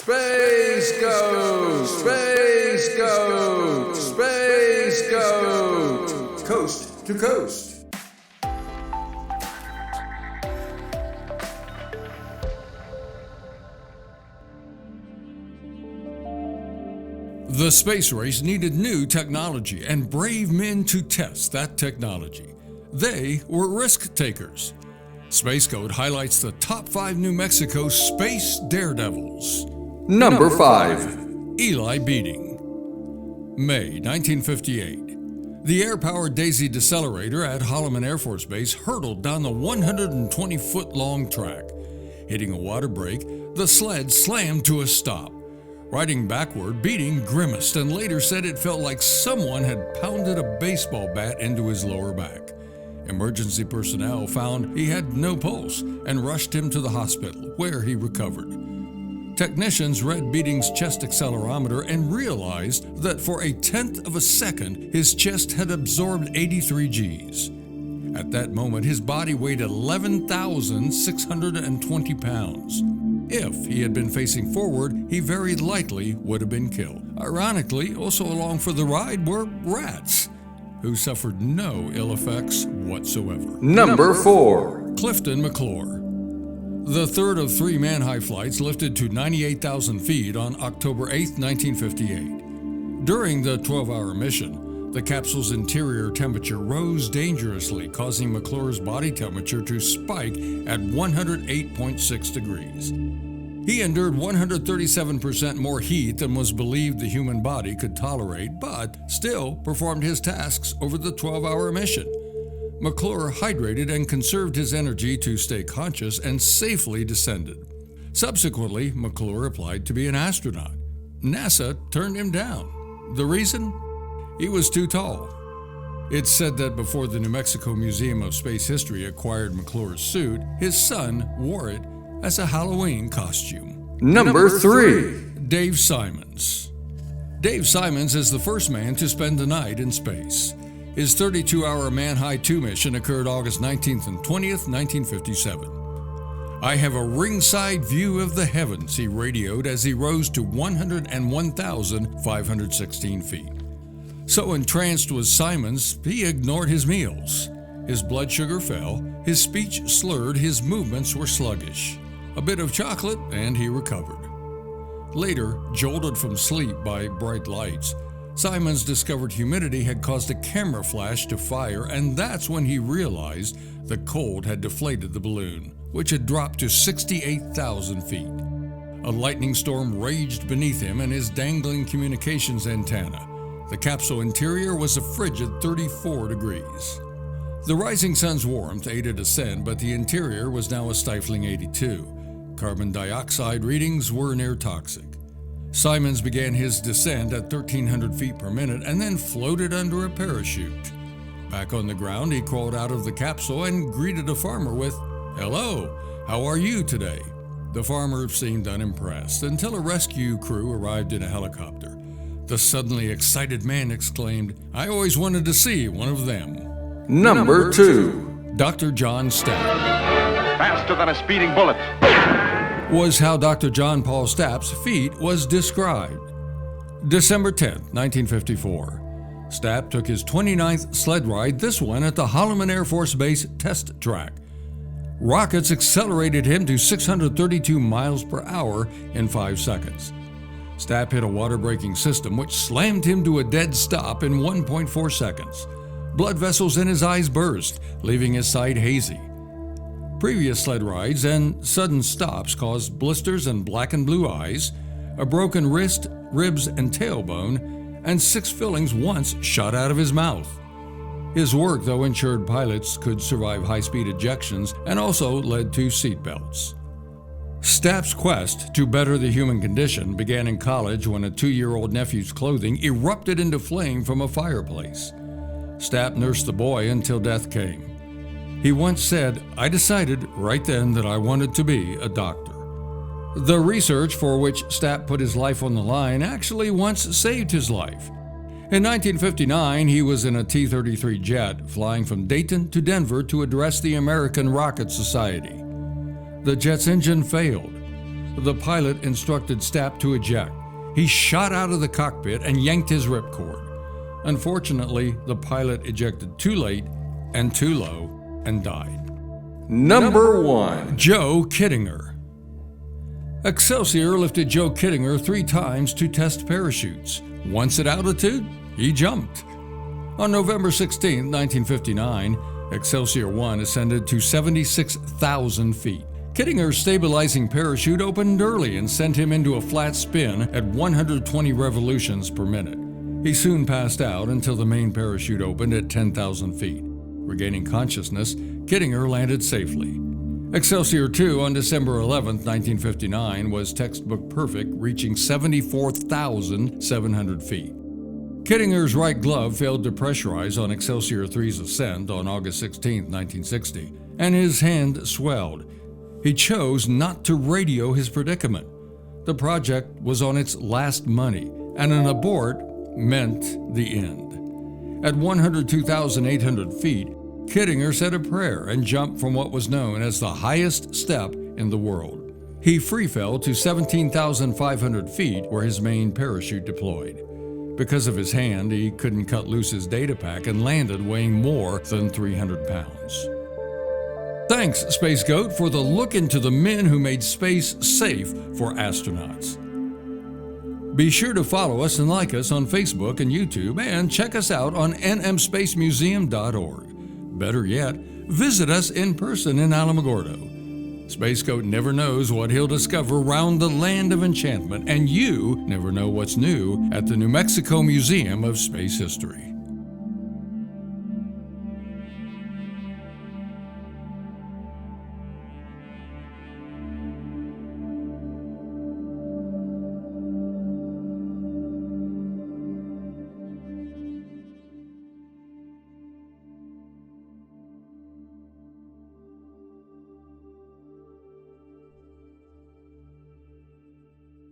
Space Goat! Space Goat! Space Goat! Coast to coast. The space race needed new technology and brave men to test that technology. They were risk takers. Space Code highlights the top 5 New Mexico space daredevils. Number 5. Eli Beating. May 1958. The air-powered Daisy decelerator at Holloman Air Force Base hurtled down the 120-foot-long track. Hitting a water break, the sled slammed to a stop. Riding backward, Beating grimaced and later said it felt like someone had pounded a baseball bat into his lower back. Emergency personnel found he had no pulse and rushed him to the hospital, where he recovered. Technicians read Beating's chest accelerometer and realized that for a tenth of a second, his chest had absorbed 83 Gs. At that moment, his body weighed 11,620 pounds. If he had been facing forward, he very likely would have been killed. Ironically, also along for the ride were rats, who suffered no ill effects whatsoever. Number 4. Clifton McClure. The third of 3 man-high flights lifted to 98,000 feet on October 8, 1958. During the 12-hour mission, the capsule's interior temperature rose dangerously, causing McClure's body temperature to spike at 108.6 degrees. He endured 137% more heat than was believed the human body could tolerate, but still performed his tasks over the 12-hour mission. McClure hydrated and conserved his energy to stay conscious and safely descended. Subsequently, McClure applied to be an astronaut. NASA turned him down. The reason? He was too tall. It's said that before the New Mexico Museum of Space History acquired McClure's suit, his son wore it as a Halloween costume. Number 3. Dave Simons. Dave Simons is the first man to spend the night in space. His 32-hour Man-High 2 mission occurred August 19th and 20th, 1957. "I have a ringside view of the heavens," he radioed as he rose to 101,516 feet. So entranced was Simons, he ignored his meals. His blood sugar fell, his speech slurred, his movements were sluggish. A bit of chocolate, and he recovered. Later, jolted from sleep by bright lights, Simons discovered humidity had caused a camera flash to fire, and that's when he realized the cold had deflated the balloon, which had dropped to 68,000 feet. A lightning storm raged beneath him and his dangling communications antenna. The capsule interior was a frigid 34 degrees. The rising sun's warmth aided ascent, but the interior was now a stifling 82. Carbon dioxide readings were near toxic. Simons began his descent at 1,300 feet per minute and then floated under a parachute. Back on the ground, he crawled out of the capsule and greeted a farmer with, "Hello, how are you today?" The farmer seemed unimpressed until a rescue crew arrived in a helicopter. The suddenly excited man exclaimed, "I always wanted to see one of them." Number 2. Dr. John Stapp. Faster than a speeding bullet. Was how Dr. John Paul Stapp's feat was described. December 10th, 1954. Stapp took his 29th sled ride, this one at the Holloman Air Force Base test track. Rockets accelerated him to 632 miles per hour in 5 seconds. Stapp hit a water-braking system which slammed him to a dead stop in 1.4 seconds. Blood vessels in his eyes burst, leaving his sight hazy. Previous sled rides and sudden stops caused blisters and black and blue eyes, a broken wrist, ribs, and tailbone, and 6 fillings once shot out of his mouth. His work, though, ensured pilots could survive high-speed ejections and also led to seatbelts. Stapp's quest to better the human condition began in college when a 2-year-old nephew's clothing erupted into flame from a fireplace. Stapp nursed the boy until death came. He once said, "I decided right then that I wanted to be a doctor." The research for which Stapp put his life on the line actually once saved his life. In 1959, he was in a T-33 jet flying from Dayton to Denver to address the American Rocket Society. The jet's engine failed. the pilot instructed Stapp to eject. He shot out of the cockpit and yanked his ripcord. Unfortunately, the pilot ejected too late and too low and died. Number 1. Joe Kittinger. Excelsior lifted Joe Kittinger 3 times to test parachutes. Once at altitude, he jumped. On November 16, 1959, Excelsior 1 ascended to 76,000 feet. Kittinger's stabilizing parachute opened early and sent him into a flat spin at 120 revolutions per minute. He soon passed out until the main parachute opened at 10,000 feet. Regaining consciousness, Kittinger landed safely. Excelsior 2 on December 11, 1959 was textbook perfect, reaching 74,700 feet. Kittinger's right glove failed to pressurize on Excelsior 3's ascent on August 16, 1960, and his hand swelled. He chose not to radio his predicament. The project was on its last money, and an abort meant the end. At 102,800 feet, Kittinger said a prayer and jumped from what was known as the highest step in the world. He free fell to 17,500 feet where his main parachute deployed. Because of his hand, he couldn't cut loose his data pack and landed weighing more than 300 pounds. Thanks, Space Goat, for the look into the men who made space safe for astronauts. Be sure to follow us and like us on Facebook and YouTube, and check us out on nmspacemuseum.org. Better yet, visit us in person in Alamogordo. Space Goat never knows what he'll discover round the land of enchantment, and you never know what's new at the New Mexico Museum of Space History.